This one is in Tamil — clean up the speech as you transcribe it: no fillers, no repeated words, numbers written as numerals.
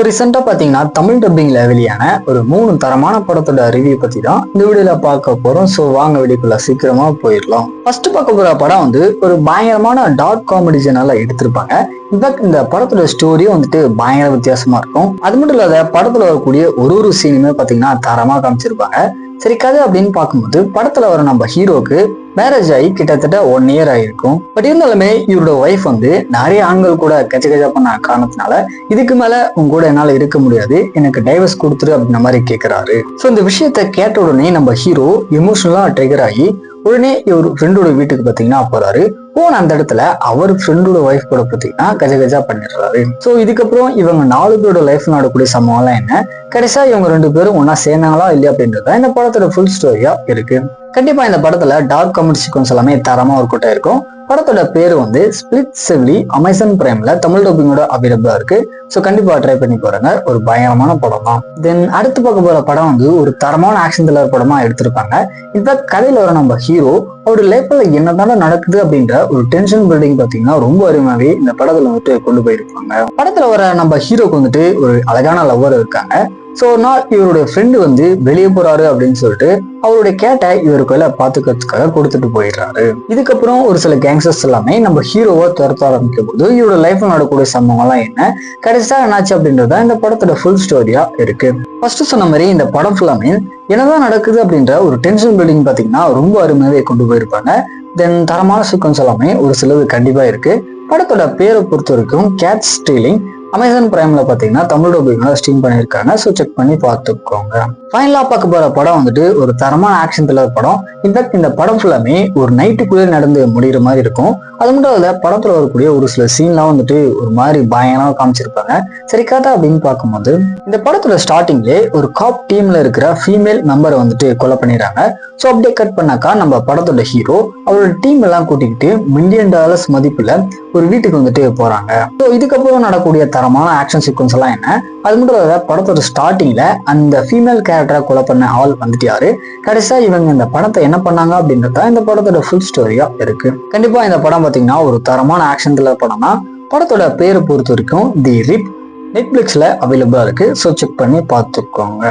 ரீசெண்டா பாத்தீங்கன்னா தமிழ் டப்பிங்ல வெளியான ஒரு 3 தரமான படத்தோட ரிவ்யூ பத்தி தான் இந்த வீடியோல பார்க்க போறோம். வாங்க வீடியோக்குள்ள சீக்கிரமா போயிடலாம். ஃபர்ஸ்ட் பார்க்க போற படம் ஒரு பயங்கரமான டார்க் காமெடி ஜெனரலா எடுத்திருப்பாங்க. இன்ஃபேக்ட் இந்த படத்தோட ஸ்டோரியும் பயங்கர வித்தியாசமா இருக்கும். அது மட்டும் இல்லாத படத்துல வரக்கூடிய ஒரு சீனுமே பாத்தீங்கன்னா தரமா காமிச்சிருப்பாங்க. சரி, கதை அப்படின்னு பார்க்கும்போது படத்துல வர நம்ம ஹீரோக்கு மேரேஜ் ஆகி கிட்டத்தட்ட 1 இயர் ஆயிருக்கும். பட் இருந்தாலுமே இவரோட ஒய்ஃப் நிறைய ஆண்கள் கூட கச்ச கச்சா பண்ண காரணத்தினால இதுக்கு மேல உங்க கூட என்னால இருக்க முடியாது, எனக்கு டைவர்ஸ் கொடுத்துரு அப்படின்ற மாதிரி கேட்கிறாரு. இந்த விஷயத்த கேட்ட உடனே நம்ம ஹீரோ எமோஷனலா ட்ரிகர் ஆகி உடனே இவர் ஃப்ரெண்டோட வீட்டுக்கு பாத்தீங்கன்னா போறாரு. போன அந்த இடத்துல அவர் ஃப்ரெண்டோட ஒய்ஃப் கூட பாத்தீங்கன்னா கஜ கஜா பண்ணிடுறாரு. இதுக்கப்புறம் இவங்க 4 பேரோட லைஃப் நடக்கூடிய சம்பவம் எல்லாம் என்ன, கடைசியா இவங்க 2 பேரும் ஒன்னா சேர்ந்தாங்களா இல்லையா அப்படின்றத இந்த படத்தோட ஃபுல் ஸ்டோரியா இருக்கு. கண்டிப்பா இந்த படத்துல டார்க் காமெடி சீக்வன்ஸ் எல்லாமே தரமா ஒரு கூட்டம் இருக்கும். படத்தோட பேரு ஸ்பிளிட் செவ்லி அமேசான் பிரைம்ல தமிழ் டப்பிங்கோட அவைலபிளா இருக்கு. கண்டிப்பா ட்ரை பண்ணி பாருங்க, ஒரு பயங்கரமான படம் தான். தென் அடுத்து பார்க்க போற படம் ஒரு தரமான ஆக்ஷன் த்ரில்லர் படமா எடுத்திருப்பாங்க. இன்ஃபேக்ட் கதையில வர நம்ம ஹீரோ அவருடைய லைஃப்ல என்னதான நடக்குது அப்படின்ற ஒரு டென்ஷன் பில்டிங் பாத்தீங்கன்னா ரொம்ப அருமையாவே இந்த படத்துல கொண்டு போயிருப்பாங்க. படத்துல வர நம்ம ஹீரோக்கு ஒரு அழகான லவ்வர் இருக்காங்க. ஒரு நாள் இவருடைய ஃப்ரெண்டு வெளியே போறாரு அப்படின்னு சொல்லிட்டு அவருடைய கேட்டை இவருக்குள்ள பாத்துக்கிறதுக்காக கொடுத்துட்டு போயிடுறாரு. இதுக்கப்புறம் ஒரு சில கேங்ஸ்டர்ஸ் எல்லாமே நம்ம ஹீரோவை துரத்த ஆரம்பிக்கும் போது இவரோட லைஃப்ல நடக்கூடிய சம்பவங்கள்லாம் என்ன, கடைசியா என்னாச்சு அப்படின்றத இந்த படத்தோட ஃபுல் ஸ்டோரியா இருக்கு. ஃபர்ஸ்ட் சொன்ன மாதிரி இந்த படம் ஃபுல்லாமே என்னதான் நடக்குது அப்படின்ற ஒரு டென்ஷன் பில்டிங் பாத்தீங்கன்னா ரொம்ப அருமையாவே கொண்டு போயிருப்பாங்க. தென் தரமான சீக்வன்ஸ் எல்லாமே ஒரு சிலது கண்டிப்பா இருக்கு. படத்தோட பேரை பொறுத்த வரைக்கும் கேட் ஸ்டீலிங் அமேசான் பிரைம்ல பாத்தீங்கன்னா தமிழ் டப்பிங்ல ஸ்ட்ரீம் பண்ணிருக்காங்க. செக் பண்ணி பார்த்துக்கோங்க. ஃபைனலா பார்க்க போற படம் ஒரு தரமான ஆக்ஷன் த்ரில்லர் படம். இன்ஃபேக்ட் இந்த படம் ஃபுல்லாமே ஒரு நைட்டுக்குள்ளே நடந்து முடிகிற மாதிரி இருக்கும். அது மட்டும் இல்ல படத்துல வரக்கூடிய ஒரு சில சீன்லாம் ஒரு மாதிரி பயங்கரமா காமிச்சிருப்பாங்க. சரி, கதை அப்படின்னு பார்க்கும்போது இந்த படத்தோட ஸ்டார்டிங்லேயே ஒரு காப் டீம்ல இருக்கிற ஃபீமேல் மெம்பரை கொலை பண்ணிடுறாங்க. அப்படியே கட் பண்ணாக்கா நம்ம படத்தோட ஹீரோ அவரோட டீம் எல்லாம் கூட்டிக்கிட்டு $1 மில்லியன் மதிப்புல ஒரு வீட்டுக்கு போறாங்க. இதுக்கப்புறம் நடக்கூடிய தரமான ஆக்ஷன் சீக்வன்ஸ் எல்லாம் என்ன, அது மட்டும் இல்ல படத்தோட ஸ்டார்டிங்ல அந்த ஃபீமேல் கேரக்டரை கொலை பண்ண ஆள் யாரு, கடைசியா இவங்க இந்த படத்தை என்ன பண்ணாங்க அப்படின்றத இந்த படத்தோட ஃபுல் ஸ்டோரியா இருக்கு. கண்டிப்பா இந்த படம் பாத்தீங்கன்னா ஒரு தரமான ஆக்ஷன் த்ரில்லர் படம் தான். படத்தோட பேரை பொறுத்த வரைக்கும் தி ரிப் நெட்ஃபிளிக்ஸ்ல அவைலபிளா இருக்கு. செக் பண்ணி பார்த்துக்கோங்க.